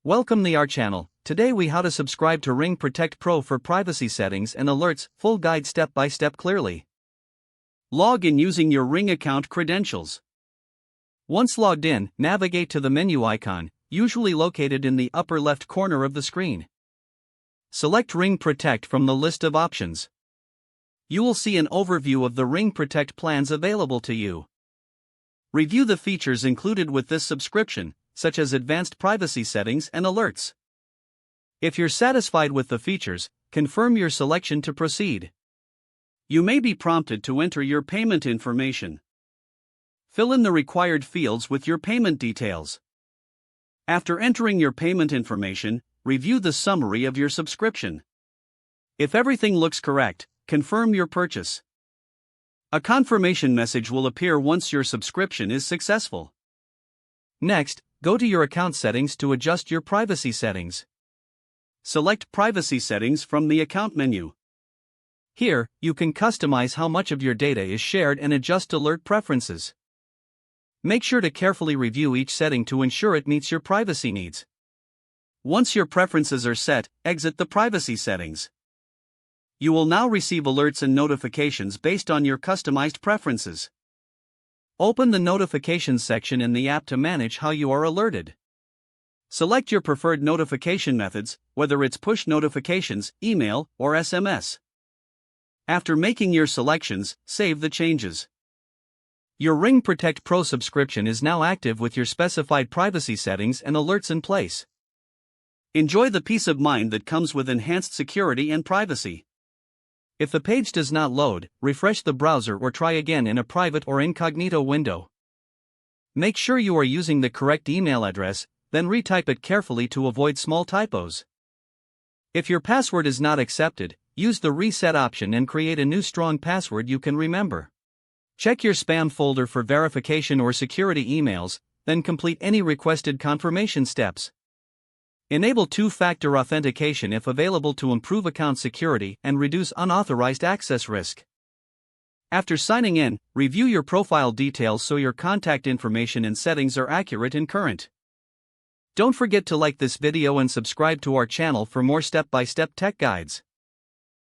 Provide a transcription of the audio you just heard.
Welcome to our channel. Today we how to subscribe to Ring Protect Pro for privacy settings and alerts, full guide step by step clearly. Log in using your Ring account credentials. Once logged in, navigate to the menu icon, usually located in the upper left corner of the screen. Select Ring Protect from the list of options. You will see an overview of the Ring Protect plans available to you. Review the features included with this subscription, such as advanced privacy settings and alerts. If you're satisfied with the features, confirm your selection to proceed. You may be prompted to enter your payment information. Fill in the required fields with your payment details. After entering your payment information, review the summary of your subscription. If everything looks correct, confirm your purchase. A confirmation message will appear once your subscription is successful. Next, go to your account settings to adjust your privacy settings. Select Privacy Settings from the account menu. Here, you can customize how much of your data is shared and adjust alert preferences. Make sure to carefully review each setting to ensure it meets your privacy needs. Once your preferences are set, exit the privacy settings. You will now receive alerts and notifications based on your customized preferences. Open the Notifications section in the app to manage how you are alerted. Select your preferred notification methods, whether it's push notifications, email, or SMS. After making your selections, save the changes. Your Ring Protect Pro subscription is now active with your specified privacy settings and alerts in place. Enjoy the peace of mind that comes with enhanced security and privacy. If the page does not load, refresh the browser or try again in a private or incognito window. Make sure you are using the correct email address, then retype it carefully to avoid small typos. If your password is not accepted, use the reset option and create a new strong password you can remember. Check your spam folder for verification or security emails, then complete any requested confirmation steps. Enable two-factor authentication if available to improve account security and reduce unauthorized access risk. After signing in, review your profile details so your contact information and settings are accurate and current. Don't forget to like this video and subscribe to our channel for more step-by-step tech guides.